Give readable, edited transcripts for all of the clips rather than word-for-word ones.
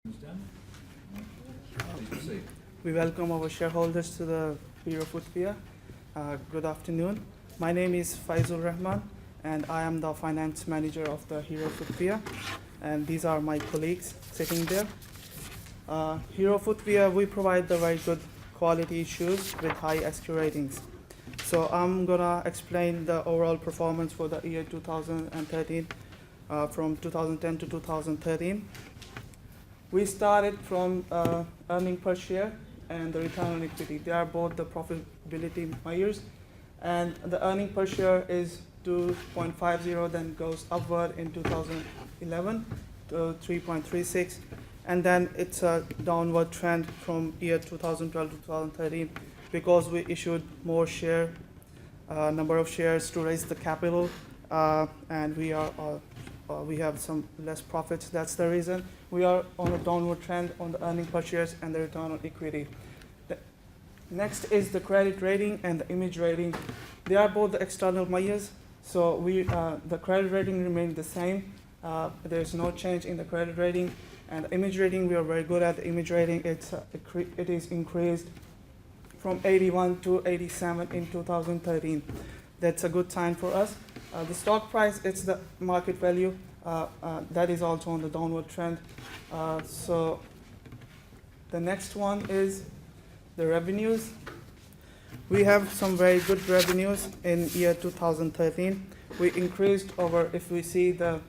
We welcome our shareholders to the Hero Footwear. Good afternoon. My name is Faral Rehman, and I am the finance manager of the Hero Footwear. And these are my colleagues sitting there. Hero Footwear, we provide the very good quality shoes with high SQ ratings. So I'm gonna explain the overall performance for the year 2013, from 2010 to 2013. We started from earning per share and the return on equity. They are both the profitability measures. And the earning per share is 2.50, then goes upward in 2011 to 3.36. And then it's a downward trend from year 2012 to 2013 because we issued more number of shares to raise the capital, and we have some less profits. That's the reason we are on a downward trend on the earning per shares and the return on equity. Next is the credit rating and the image rating. They are both the external measures. So the credit rating remained the same. There's no change in the credit rating. And the image rating, we are very good at the image rating. It is increased from 81 to 87 in 2013. That's a good sign for us. The stock price, it's the market value. That is also on the downward trend. So the next one is the revenues. We have some very good revenues in year 2013. We increased if we see the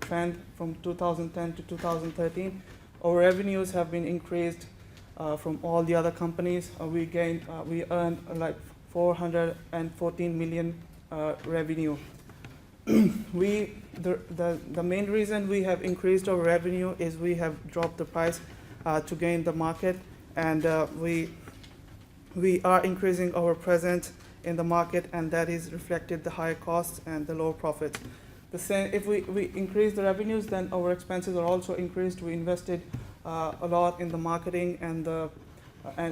trend from 2010 to 2013, our revenues have been increased from all the other companies. We earned like 414 million revenue. The main reason we have increased our revenue is we have dropped the price to gain the market, and we are increasing our presence in the market, and that is reflected the higher costs and the lower profits. The same, if we increase the revenues, then our expenses are also increased. We invested a lot in the marketing and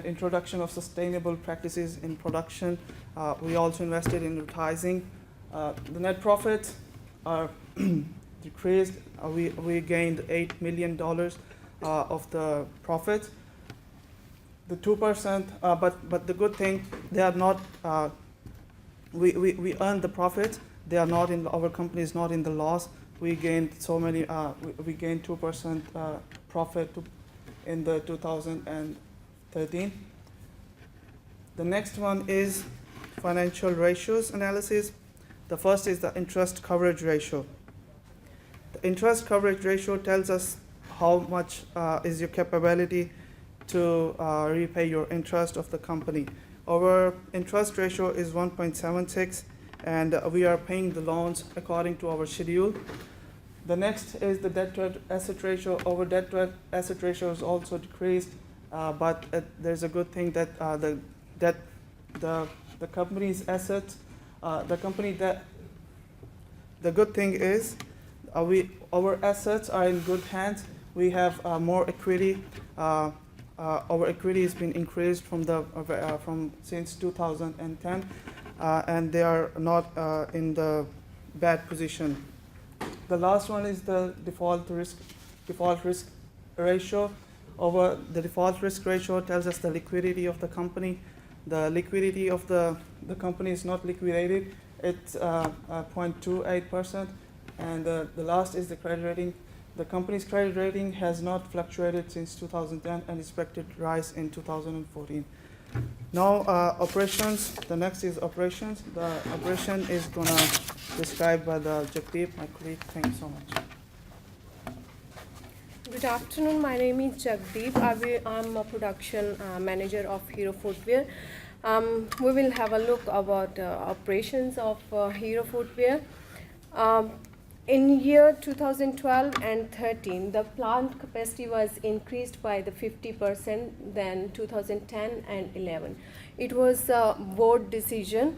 introduction of sustainable practices in production. We also invested in advertising. The net profits are decreased. We gained $8 million of the profits. The 2%, but the good thing, they are not. We earned the profits. They are not in our company is not in the loss. We gained we gained 2% profit in the 2013. The next one is financial ratios analysis. The first is the interest coverage ratio. The interest coverage ratio tells us how much is your capability to repay your interest of the company. Our interest ratio is 1.76, and we are paying the loans according to our schedule. The next is the debt to asset ratio. Our debt to asset ratio is also decreased, but there's a good thing that the company's assets, the good thing is our assets are in good hands. We have more equity. Our equity has been increased from since 2010, and they are not in the bad position. The last one is the default risk ratio. The default risk ratio tells us the liquidity of the company. The liquidity of the company is not liquidated. It's 0.28%. And the last is the credit rating. The company's credit rating has not fluctuated since 2010 and is expected to rise in 2014. Now, operations. The next is operations. The operation is going to described by the Jagdeep, my colleague. Thank you so much. Good afternoon. My name is Jagdeep. I'm a production manager of Hero Footwear. We will have a look about operations of Hero Footwear. In year 2012 and 13, the plant capacity was increased by the 50% than 2010 and 11. It was a board decision.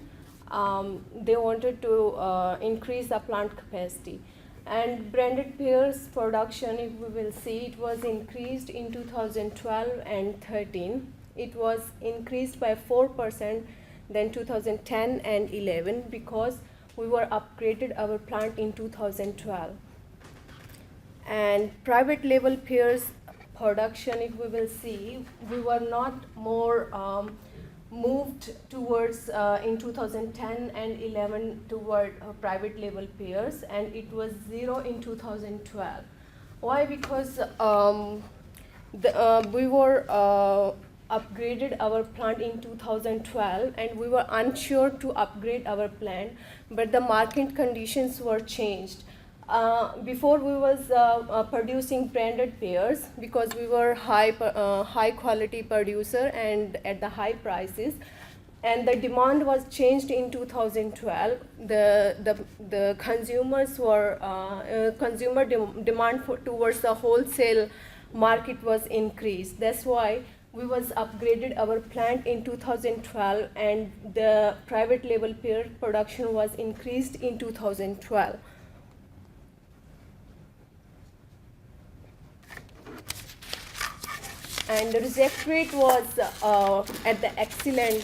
They wanted to increase the plant capacity. And branded pairs production, if we will see, it was increased in 2012 and 13. It was increased by 4% than 2010 and 11 because we were upgraded our plant in 2012. And private label pairs production, if we will see, we were not more moved towards in 2010 and 11 toward private label pairs, and it was 0 in 2012. Why? Because we were upgraded our plant in 2012, and we were unsure to upgrade our plant, but the market conditions were changed. Before we was producing branded pairs because we were high quality producer and at the high prices, and the demand was changed in 2012. The consumers were demand towards the wholesale market was increased. That's why we was upgraded our plant in 2012, and the private label pair production was increased in 2012. And the reject rate was at the excellent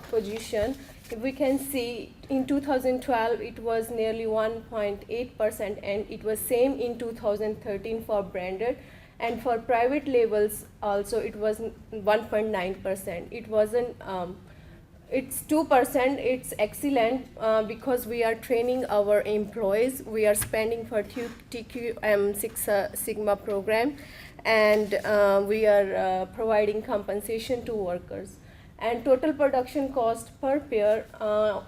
position. If we can see, in 2012 it was nearly 1.8%, and it was same in 2013 for branded, and for private labels also it was 1.9%. It wasn't. It's 2%. It's excellent because we are training our employees. We are spending for TQM Six Sigma program, and we are providing compensation to workers. And total production cost per pair,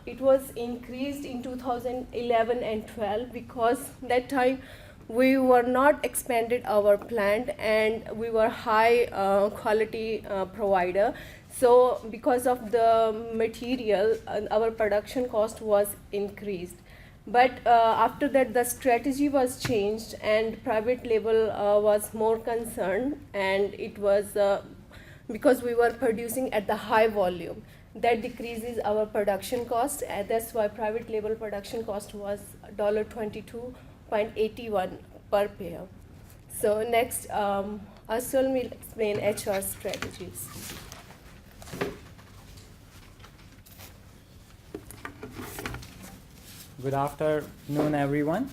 it was increased in 2011 and 12 because that time we were not expanded our plant and we were high quality provider. So because of the material, our production cost was increased. But after that, the strategy was changed, and private label was more concerned, and it was because we were producing at the high volume. That decreases our production cost, and that's why private label production cost was $22.81 per pair. So next, Arslan will explain HR strategies. Good afternoon, everyone.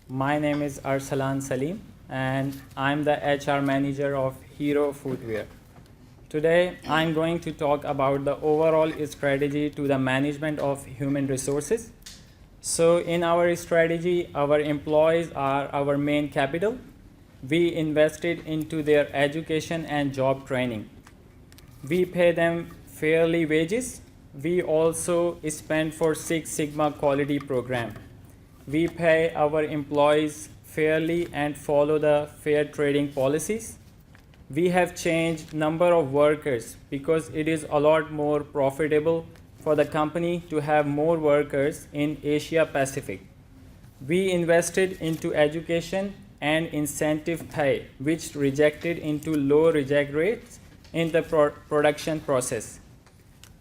My name is Arslan Saleem, and I'm the HR manager of Hero Footwear. Today, I'm going to talk about the overall strategy to the management of human resources. So in our strategy, our employees are our main capital. We invested into their education and job training. We pay them fairly wages. We also spend for Six Sigma quality program. We pay our employees fairly and follow the fair trading policies. We have changed number of workers because it is a lot more profitable for the company to have more workers in Asia Pacific. We invested into education and incentive pay, which rejected into low reject rates in the production process.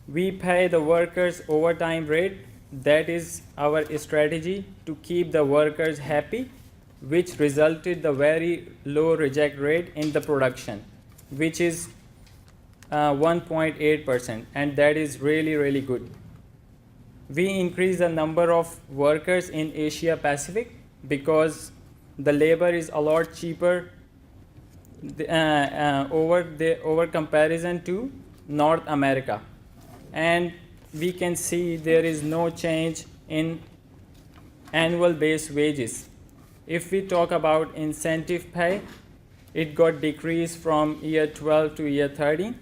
We pay the workers overtime rate. That is our strategy to keep the workers happy, which resulted the very low reject rate in the production, which is 1.8%, and that is really, really good. We increase the number of workers in Asia Pacific because the labor is a lot cheaper over comparison to North America. And we can see there is no change in annual base wages. If we talk about incentive pay, it got decreased from year 12 to year 13,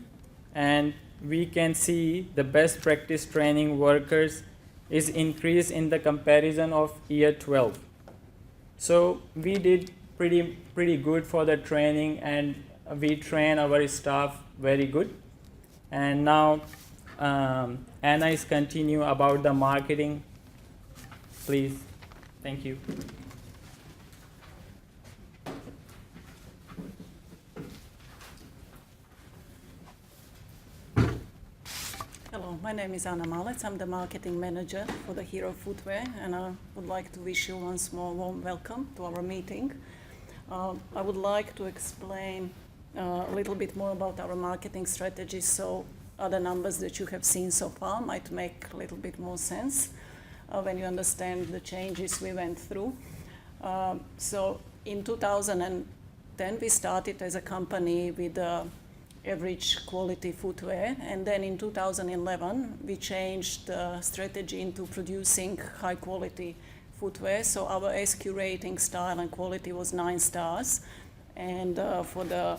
and we can see the best practice training workers is increased in the comparison of year 12. So we did pretty good for the training, and we train our staff very good. And now Anna is continue about the marketing. Please. Thank you. Hello, my name is Anna Malec. I'm the marketing manager for the Hero Footwear, and I would like to wish you once more warm welcome to our meeting. I would like to explain a little bit more about our marketing strategy, so other numbers that you have seen so far might make a little bit more sense when you understand the changes we went through. So In 2010, we started as a company with average quality footwear, and then in 2011, we changed the strategy into producing high quality footwear. So our SQ rating, style and quality was 9 stars. And for the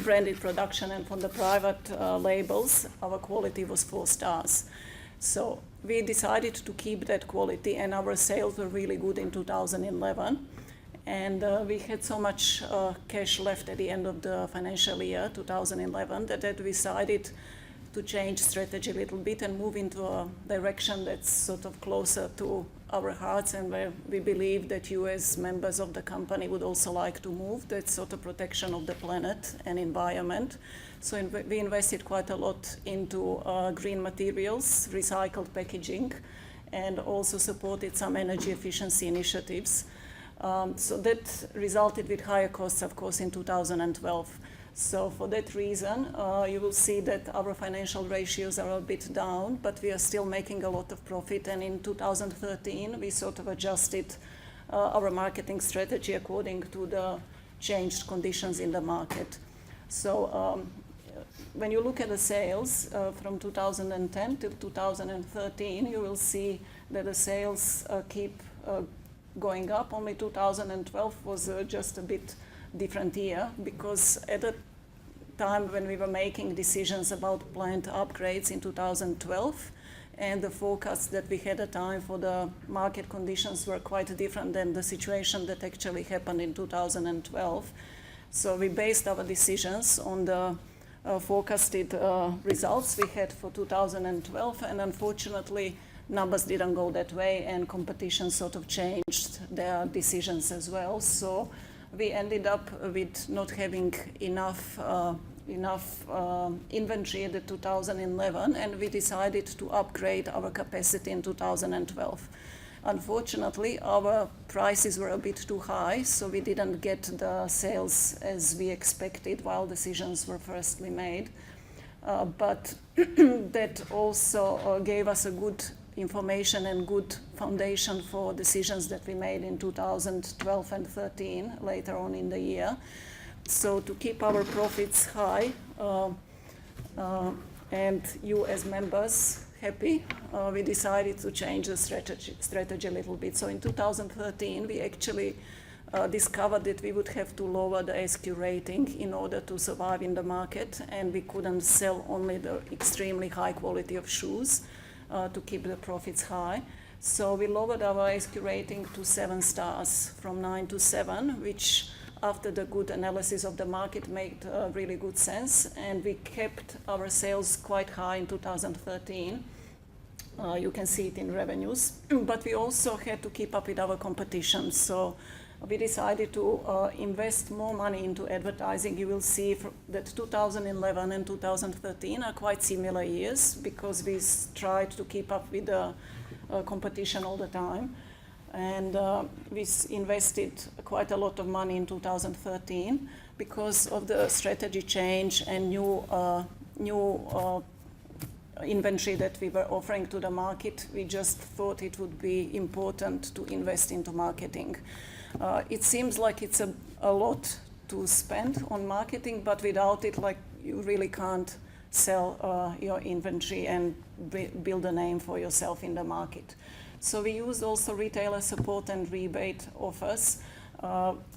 branded production and for the private labels, our quality was 4 stars. So we decided to keep that quality, and our sales were really good in 2011. And we had so much cash left at the end of the financial year, 2011, that we decided to change strategy a little bit and move into a direction that's sort of closer to our hearts, and where we believe that you as members of the company would also like to move. That's sort of protection of the planet and environment. So we invested quite a lot into green materials, recycled packaging, and also supported some energy efficiency initiatives. So that resulted with higher costs, of course, in 2012. So for that reason, you will see that our financial ratios are a bit down, but we are still making a lot of profit. And in 2013, we sort of adjusted our marketing strategy according to the changed conditions in the market. So when you look at the sales from 2010 to 2013, you will see that the sales keep going up. Only 2012 was just a bit different year, because at the time when we were making decisions about plant upgrades in 2012, and the forecasts that we had at the time for the market conditions were quite different than the situation that actually happened in 2012. So we based our decisions on the forecasted results we had for 2012, and unfortunately numbers didn't go that way, and competition sort of changed their decisions as well. So we ended up with not having enough inventory in 2011, and we decided to upgrade our capacity in 2012. Unfortunately, our prices were a bit too high, so we didn't get the sales as we expected while decisions were firstly made. But that also gave us a good information and good foundation for decisions that we made in 2012 and 13 later on in the year. So to keep our profits high and you as members happy, we decided to change the strategy a little bit. So in 2013, we actually discovered that we would have to lower the SQ rating in order to survive in the market, and we couldn't sell only the extremely high quality of shoes to keep the profits high. So we lowered our SQ rating to 7 stars, from 9 to 7, which after the good analysis of the market made really good sense, and we kept our sales quite high in 2013. You can see it in revenues, but we also had to keep up with our competition. So we decided to invest more money into advertising. You will see that 2011 and 2013 are quite similar years, because we tried to keep up with the competition all the time. And we invested quite a lot of money in 2013 because of the strategy change and new inventory that we were offering to the market. We just thought it would be important to invest into marketing. It seems like it's a lot to spend on marketing, but without it, like, you really can't sell your inventory and build a name for yourself in the market. So we used also retailer support and rebate offers.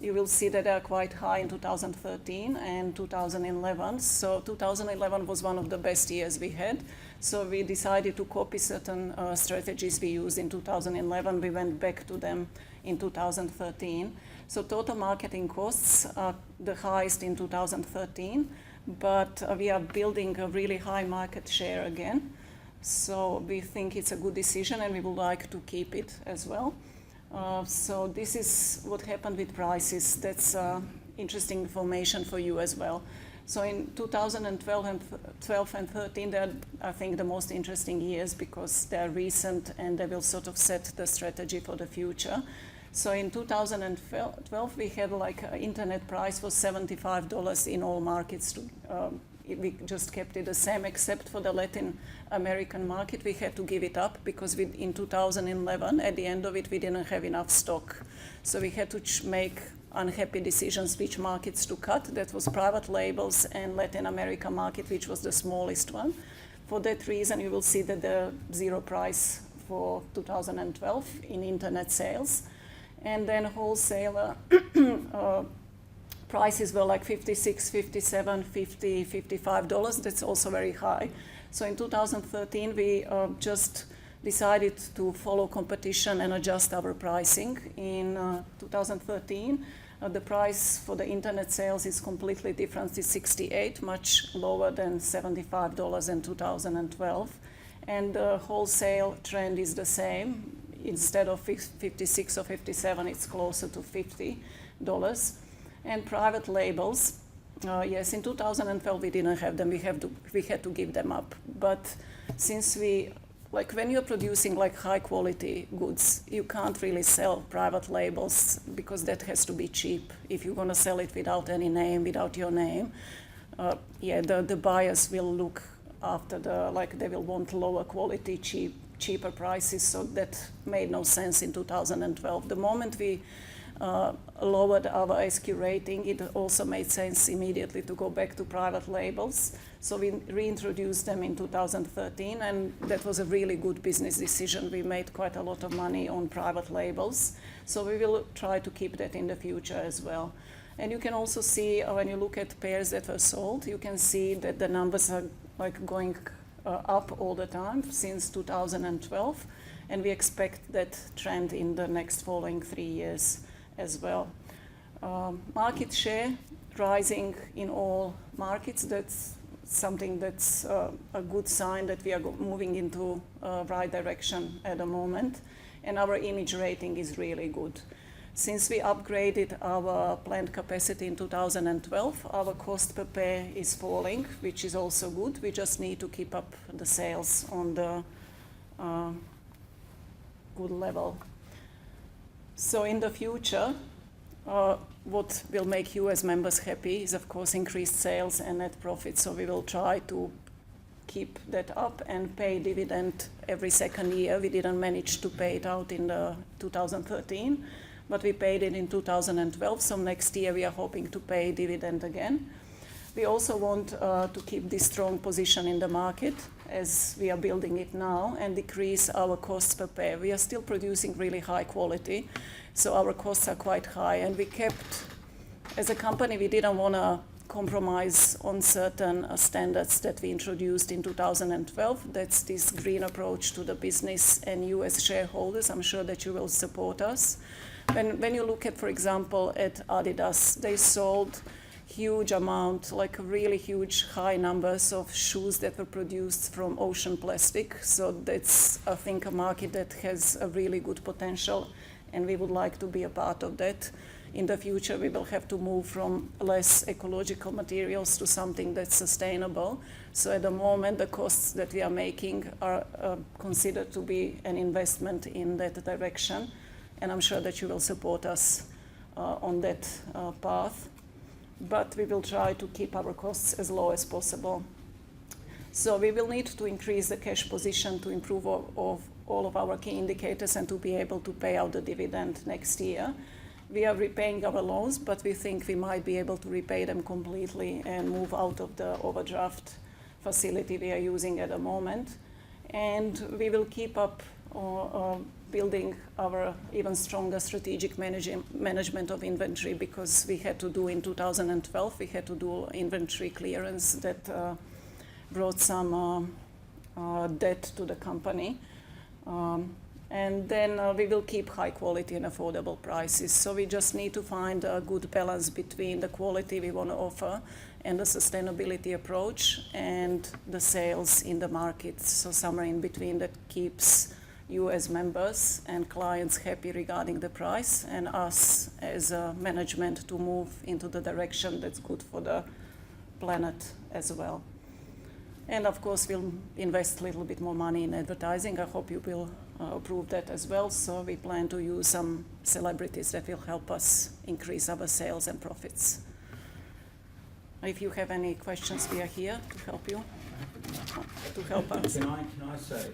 You will see that they are quite high in 2013 and 2011. So 2011 was one of the best years we had. So we decided to copy certain strategies we used in 2011. We went back to them in 2013. So total marketing costs are the highest in 2013, but we are building a really high market share again. So we think it's a good decision, and we would like to keep it as well. So this is what happened with prices. That's interesting information for you as well. So in 2012 and 13, they're, I think, the most interesting years, because they're recent and they will sort of set the strategy for the future. So in 2012, we had like an internet price was $75 in all markets. We just kept it the same, except for the Latin American market. We had to give it up because in 2011, at the end of it, we didn't have enough stock. So we had to make unhappy decisions which markets to cut. That was private labels and Latin America market, which was the smallest one. For that reason, you will see that the zero price for 2012 in internet sales. And then wholesaler prices were like $56, $57, $50, $55. That's also very high. So in 2013, we just decided to follow competition and adjust our pricing. In 2013, the price for the internet sales is completely different. It's $68, much lower than $75 in 2012. And the wholesale trend is the same. Instead of 56 or 57, it's closer to $50. And private labels, yes, in 2012 we didn't have them. We had to give them up. But since like when you're producing like high quality goods, you can't really sell private labels because that has to be cheap. If you're going to sell it without any name, without your name, the buyers will look after they will want lower quality, cheaper prices. So that made no sense in 2012. The moment we lowered our SQ rating, it also made sense immediately to go back to private labels. So we reintroduced them in 2013, and that was a really good business decision. We made quite a lot of money on private labels. So we will try to keep that in the future as well. And you can also see when you look at pairs that were sold, you can see that the numbers are like going up all the time since 2012. And we expect that trend in the next following 3 years as well. Market share rising in all markets. That's something that's a good sign that we are moving into right direction at the moment. And our image rating is really good. Since we upgraded our plant capacity in 2012, our cost per pair is falling, which is also good. We just need to keep up the sales on the good level. So in the future, what will make you as members happy is, of course, increased sales and net profit. So we will try to keep that up and pay dividend every second year. We didn't manage to pay it out in 2013, but we paid it in 2012. So next year we are hoping to pay dividend again. We also want to keep this strong position in the market as we are building it now and decrease our costs per pair. We are still producing really high quality, so our costs are quite high. And we kept, as a company, we didn't want to compromise on certain standards that we introduced in 2012. That's this green approach to the business, and you as shareholders, I'm sure that you will support us. When you look at, for example, at Adidas, they sold huge amount, like really huge high numbers of shoes that were produced from ocean plastic. So that's, I think, a market that has a really good potential, and we would like to be a part of that. In the future, we will have to move from less ecological materials to something that's sustainable. So at the moment, the costs that we are making are considered to be an investment in that direction, and I'm sure that you will support us on that path. But we will try to keep our costs as low as possible. So we will need to increase the cash position to improve all of our key indicators and to be able to pay out the dividend next year. We are repaying our loans, but we think we might be able to repay them completely and move out of the overdraft facility we are using at the moment. And we will keep up building our even stronger strategic management of inventory, because we had to do in 2012, we had to do inventory clearance that brought some debt to the company. And then we will keep high quality and affordable prices. So we just need to find a good balance between the quality we want to offer and the sustainability approach and the sales in the market. So somewhere in between that keeps you as members and clients happy regarding the price, and us as management to move into the direction that's good for the planet as well. And of course, we'll invest a little bit more money in advertising. I hope you will approve that as well. So we plan to use some celebrities that will help us increase our sales and profits. If you have any questions, we are here to help you, to help us. Can I say,